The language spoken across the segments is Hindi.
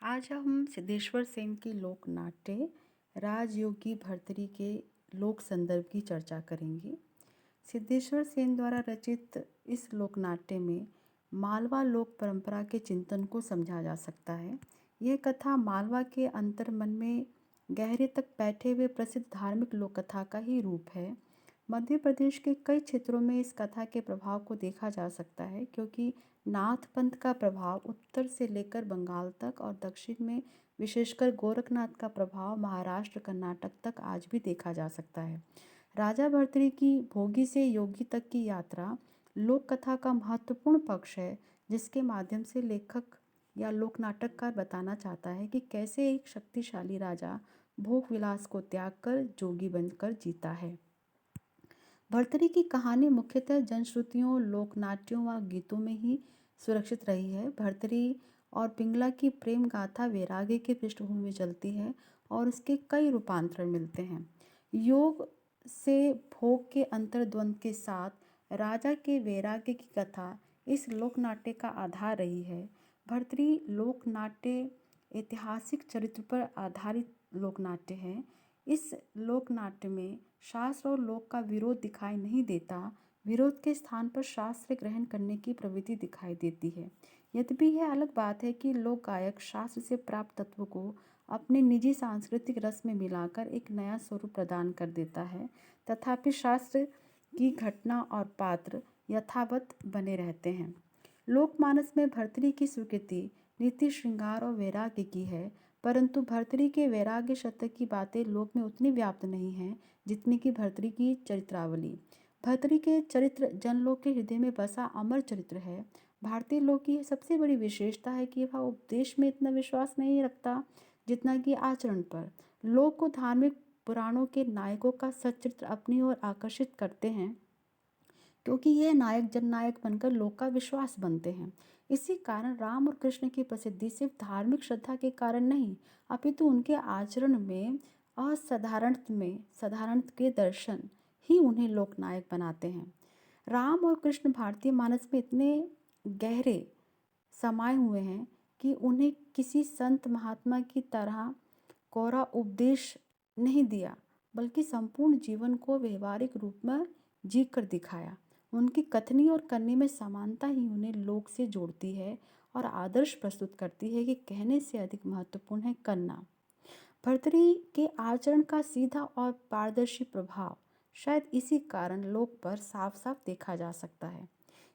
आज हम सिद्धेश्वर सेन की लोक नाट्य राजयोगी भर्तरी के लोक संदर्भ की चर्चा करेंगे। सिद्धेश्वर सेन द्वारा रचित इस लोक नाट्य में मालवा लोक परंपरा के चिंतन को समझा जा सकता है। यह कथा मालवा के अंतर्मन में गहरे तक बैठे हुए प्रसिद्ध धार्मिक लोक कथा का ही रूप है। मध्य प्रदेश के कई क्षेत्रों में इस कथा के प्रभाव को देखा जा सकता है, क्योंकि नाथ पंथ का प्रभाव उत्तर से लेकर बंगाल तक और दक्षिण में विशेषकर गोरखनाथ का प्रभाव महाराष्ट्र कर्नाटक तक आज भी देखा जा सकता है। राजा भर्तृहरि की भोगी से योगी तक की यात्रा लोक कथा का महत्वपूर्ण पक्ष है, जिसके माध्यम से लेखक या लोक नाटककार बताना चाहता है कि कैसे एक शक्तिशाली राजा भोग विलास को त्याग कर जोगी बनकर जीता है। भर्तृहरि की कहानी मुख्यतः जनश्रुतियों, लोकनाट्यों व गीतों में ही सुरक्षित रही है। भर्तृहरि और पिंगला की प्रेम गाथा वैराग्य की पृष्ठभूमि में चलती है और उसके कई रूपांतरण मिलते हैं। योग से भोग के अंतर्द्वंद के साथ राजा के वैराग्य की कथा इस लोकनाट्य का आधार रही है। भर्तृहरि लोकनाट्य ऐतिहासिक चरित्र पर आधारित लोकनाट्य है। इस लोकनाट्य में शास्त्र और लोक का विरोध दिखाई नहीं देता, विरोध के स्थान पर शास्त्र ग्रहण करने की प्रवृत्ति दिखाई देती है। यद्यपि यह अलग बात है कि लोक गायक शास्त्र से प्राप्त तत्व को अपने निजी सांस्कृतिक रस में मिलाकर एक नया स्वरूप प्रदान कर देता है, तथापि शास्त्र की घटना और पात्र यथावत बने रहते हैं। लोकमानस में भर्तृहरि की स्वीकृति नीति, श्रृंगार और वैराग्य की है, परंतु भर्तृहरि के वैराग्य शतक की बातें लोक में उतनी व्याप्त नहीं हैं जितनी कि भर्तृहरि की चरित्रावली। भर्तृहरि के चरित्र जनलोक के हृदय में बसा अमर चरित्र है। भारतीय लोक की सबसे बड़ी विशेषता है कि वह उपदेश में इतना विश्वास नहीं रखता जितना कि आचरण पर। लोक को धार्मिक पुराणों के नायकों का सच्चित्र अपनी ओर आकर्षित करते हैं, क्योंकि यह नायक जननायक बनकर लोक का विश्वास बनते हैं। इसी कारण राम और कृष्ण की प्रसिद्धि सिर्फ धार्मिक श्रद्धा के कारण नहीं, अपितु उनके आचरण में साधारण के दर्शन ही उन्हें लोकनायक बनाते हैं। राम और कृष्ण भारतीय मानस में इतने गहरे समाये हुए हैं कि उन्हें किसी संत महात्मा की तरह कोरा उपदेश नहीं दिया, बल्कि संपूर्ण जीवन को व्यवहारिक रूप में जी कर दिखाया। उनकी कथनी और करनी में समानता ही उन्हें लोक से जोड़ती है और आदर्श प्रस्तुत करती है कि कहने से अधिक महत्वपूर्ण है करना। भर्तृहरि के आचरण का सीधा और पारदर्शी प्रभाव शायद इसी कारण लोक पर साफ साफ देखा जा सकता है।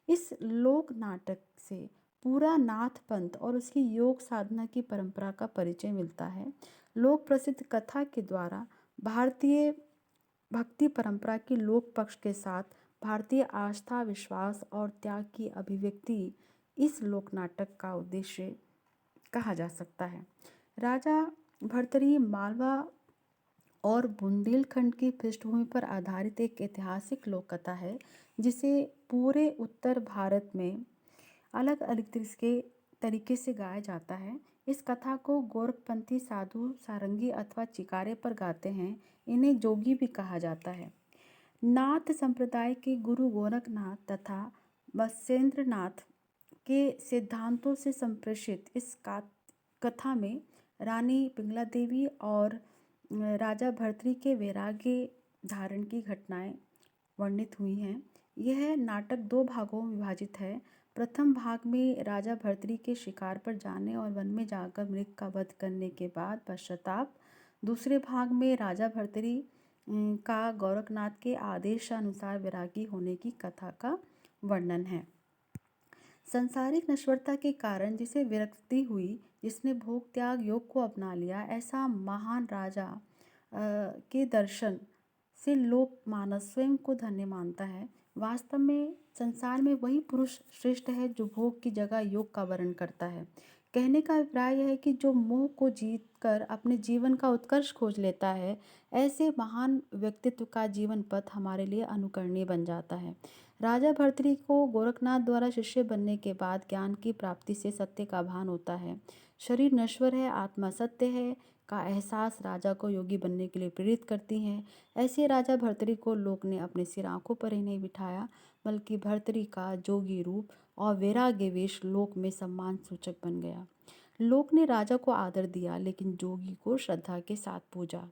इस लोक नाटक से पूरा नाथ पंथ और उसकी योग साधना की परंपरा का परिचय मिलता है। लोक प्रसिद्ध कथा के द्वारा भारतीय भक्ति परंपरा की लोक पक्ष के साथ भारतीय आस्था, विश्वास और त्याग की अभिव्यक्ति इस लोक नाटक का उद्देश्य कहा जा सकता है। राजा भर्तृहरि मालवा और बुंदेलखंड की पृष्ठभूमि पर आधारित एक ऐतिहासिक लोक कथा है, जिसे पूरे उत्तर भारत में अलग अलग तरीके से गाया जाता है। इस कथा को गोरखपंथी साधु सारंगी अथवा चिकारे पर गाते हैं। इन्हें जोगी भी कहा जाता है। नाथ संप्रदाय के गुरु गोरखनाथ तथा मत्स्येंद्रनाथ के सिद्धांतों से संप्रेषित इस कथा में रानी पिंगला देवी और राजा भर्तृहरि के वैराग्य धारण की घटनाएं वर्णित हुई हैं। यह नाटक दो भागों में विभाजित है। प्रथम भाग में राजा भर्तृहरि के शिकार पर जाने और वन में जाकर मृग का वध करने के बाद पश्चाताप। दूसरे भाग में राजा भर्तृहरि का गोरखनाथ के आदेशानुसार वैरागी होने की कथा का वर्णन है। संसारिक नश्वरता के कारण जिसे विरक्ति हुई, जिसने भोग त्याग योग को अपना लिया, ऐसा महान राजा के दर्शन से लोक मानस स्वयं को धन्य मानता है। वास्तव में संसार में वही पुरुष श्रेष्ठ है जो भोग की जगह योग का वर्ण करता है। कहने का अभिप्राय यह है कि जो मोह को जीत कर अपने जीवन का उत्कर्ष खोज लेता है, ऐसे महान व्यक्तित्व का जीवन पथ हमारे लिए अनुकरणीय बन जाता है। राजा भर्तृहरि को गोरखनाथ द्वारा शिष्य बनने के बाद ज्ञान की प्राप्ति से सत्य का भान होता है। शरीर नश्वर है, आत्मा सत्य है का एहसास राजा को योगी बनने के लिए प्रेरित करती हैं। ऐसे राजा भर्तृहरि को लोक ने अपने सिर आंखों पर ही नहीं बिठाया, बल्कि भर्तृहरि का जोगी रूप और वैराग्य वेश लोक में सम्मान सूचक बन गया। लोक ने राजा को आदर दिया लेकिन जोगी को श्रद्धा के साथ पूजा।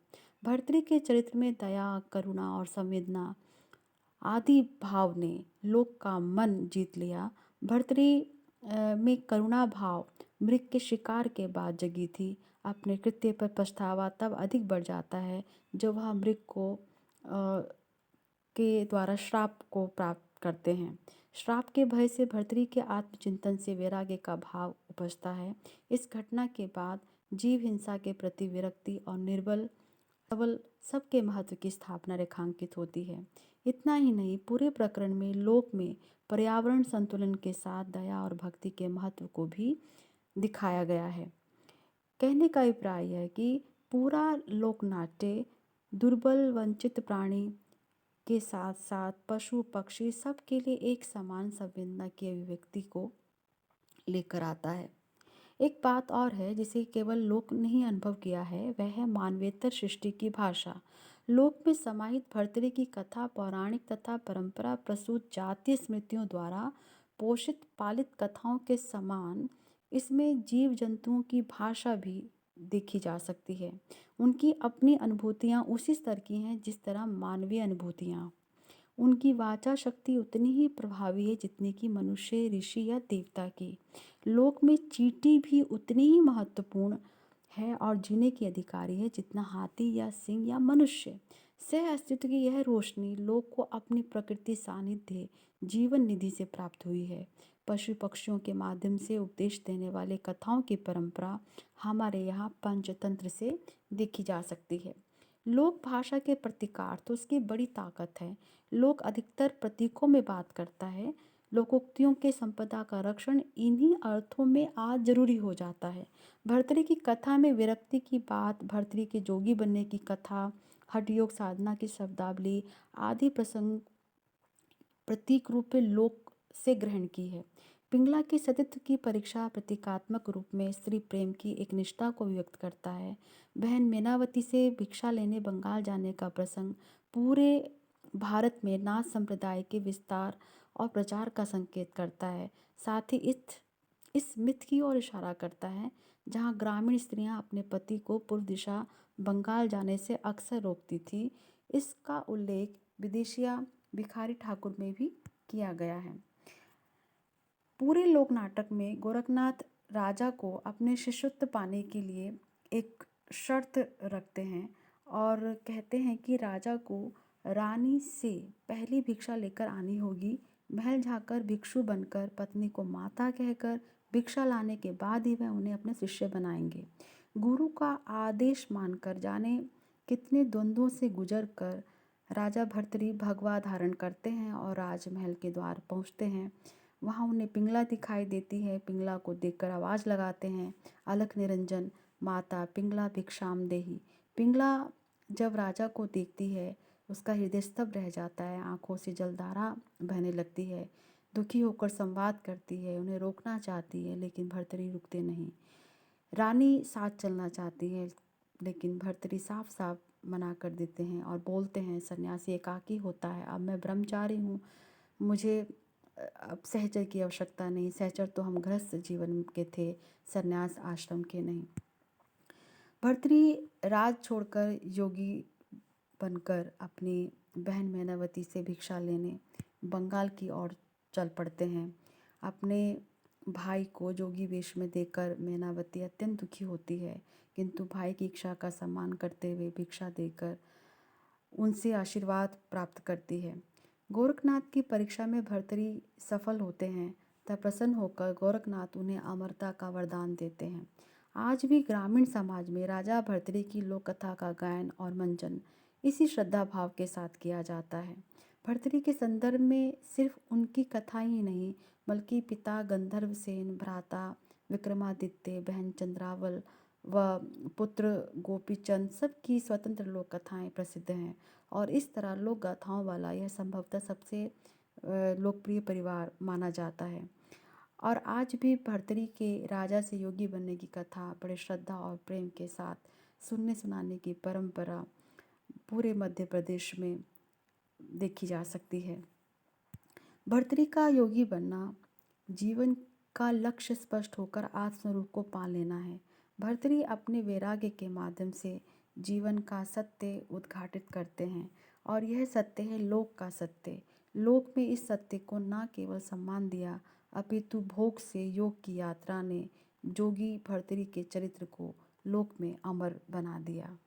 भर्तृ के चरित्र में दया, करुणा और संवेदना आदि भाव ने लोक का मन जीत लिया। भर्तृ में करुणा भाव मृग के शिकार के बाद जगी थी। अपने कृत्य पर पछतावा तब अधिक बढ़ जाता है जब वह मृग को के द्वारा श्राप को प्राप्त करते हैं। श्राप के भय से भर्तृ के आत्मचिंतन से वैराग्य का भाव उपजता है। इस घटना के बाद जीव हिंसा के प्रति विरक्ति और निर्बल सबल सबके महत्व की स्थापना रेखांकित होती है। इतना ही नहीं, पूरे प्रकरण में लोक में पर्यावरण संतुलन के साथ दया और भक्ति के महत्व को भी दिखाया गया है। कहने का अभिप्राय है कि पूरा लोकनाट्य दुर्बल वंचित प्राणी के साथ साथ पशु पक्षी सबके लिए एक समान संवेदना की अभिव्यक्ति को लेकर आता है। एक बात और है जिसे केवल लोक ने ही अनुभव किया है, वह है मानवेतर सृष्टि की भाषा। लोक में समाहित भर्तृ की कथा पौराणिक तथा परंपरा प्रसूत जातीय स्मृतियों द्वारा पोषित पालित कथाओं के समान इसमें जीव जंतुओं की भाषा भी देखी जा सकती है। उनकी अपनी अनुभूतियाँ उसी स्तर की हैं जिस तरह मानवीय अनुभूतियाँ। उनकी वाचा शक्ति उतनी ही प्रभावी है जितनी कि मनुष्य, ऋषि या देवता की। लोक में चींटी भी उतनी ही महत्वपूर्ण है और जीने की अधिकारी है जितना हाथी या सिंह या मनुष्य। सह अस्तित्व की यह रोशनी लोक को अपनी प्रकृति सानिध्य जीवन निधि से प्राप्त हुई है। पशु पक्षियों के माध्यम से उपदेश देने वाले कथाओं की परंपरा हमारे यहाँ पंचतंत्र से देखी जा सकती है। लोक भाषा के प्रतीकार्थ उसकी बड़ी ताकत है। लोक अधिकतर प्रतीकों में बात करता है। लोकोक्तियों के संपदा का रक्षण इन्हीं अर्थों में आज जरूरी हो जाता है। भर्तृ की कथा में विरक्ति की बात, भर्तृ के जोगी बनने की कथा, हठ योग साधना की शब्दावली आदि प्रसंग प्रतीक रूप में लोक से ग्रहण की है। पिंगला की सतीत्व की परीक्षा प्रतीकात्मक रूप में स्त्री प्रेम की एक निष्ठा को व्यक्त करता है। बहन मेनावती से भिक्षा लेने बंगाल जाने का प्रसंग पूरे भारत में नाथ संप्रदाय के विस्तार और प्रचार का संकेत करता है। साथ ही इस मिथ की ओर इशारा करता है जहाँ ग्रामीण स्त्रियाँ अपने पति को पूर्व दिशा बंगाल जाने से अक्सर रोकती थी। इसका उल्लेख विदेशिया भिखारी ठाकुर में भी किया गया है। पूरे लोक नाटक में गोरखनाथ राजा को अपने शिष्यत्व पाने के लिए एक शर्त रखते हैं और कहते हैं कि राजा को रानी से पहली भिक्षा लेकर आनी होगी। महल जाकर भिक्षु बनकर पत्नी को माता कहकर भिक्षा लाने के बाद ही वह उन्हें अपने शिष्य बनाएंगे। गुरु का आदेश मानकर जाने कितने द्वंद्वों से गुजर कर राजा भर्तृ भगवा धारण करते हैं और राजमहल के द्वार पहुंचते हैं। वहाँ उन्हें पिंगला दिखाई देती है। पिंगला को देखकर आवाज़ लगाते हैं, अलख निरंजन माता पिंगला भिक्षाम देही। पिंगला जब राजा को देखती है उसका हृदय स्तब्ध रह जाता है, आंखों से जलधारा बहने लगती है। दुखी होकर संवाद करती है, उन्हें रोकना चाहती है लेकिन भर्तृ रुकते नहीं। रानी साथ चलना चाहती है लेकिन भर्तृ साफ साफ मना कर देते हैं और बोलते हैं सन्यासी एकाकी होता है, अब मैं ब्रह्मचारी हूँ, मुझे अब सहचर की आवश्यकता नहीं। सहचर तो हम गृहस्थ जीवन के थे, सन्यास आश्रम के नहीं। भर्तृ राज छोड़कर योगी बनकर अपनी बहन मैनावती से भिक्षा लेने बंगाल की ओर चल पड़ते हैं। अपने भाई को जोगी वेश में देखकर मैनावती अत्यंत दुखी होती है किंतु भाई की इच्छा का सम्मान करते हुए भिक्षा देकर उनसे आशीर्वाद प्राप्त करती है। गोरखनाथ की परीक्षा में भर्तृ सफल होते हैं तब प्रसन्न होकर गोरखनाथ उन्हें अमरता का वरदान देते हैं। आज भी ग्रामीण समाज में राजा भर्तृ की लोक कथा का गायन और मंचन इसी श्रद्धा भाव के साथ किया जाता है। भर्तृ के संदर्भ में सिर्फ उनकी कथा ही नहीं बल्कि पिता गंधर्वसेन, भ्राता विक्रमादित्य, बहन चंद्रावल व पुत्र गोपीचंद सबकी स्वतंत्र लोक कथाएँ प्रसिद्ध हैं और इस तरह लोक गाथाओं वाला यह संभवतः सबसे लोकप्रिय परिवार माना जाता है। और आज भी भर्तृ के राजा से योगी बनने की कथा बड़े श्रद्धा और प्रेम के साथ सुनने सुनाने की परंपरा पूरे मध्य प्रदेश में देखी जा सकती है। भर्तृ का योगी बनना जीवन का लक्ष्य स्पष्ट होकर आत्मस्वरूप को पा लेना है। भर्तृहरि अपने वैराग्य के माध्यम से जीवन का सत्य उद्घाटित करते हैं और यह सत्य है लोक का सत्य। लोक में इस सत्य को न केवल सम्मान दिया अपितु भोग से योग की यात्रा ने जोगी भर्तृहरि के चरित्र को लोक में अमर बना दिया।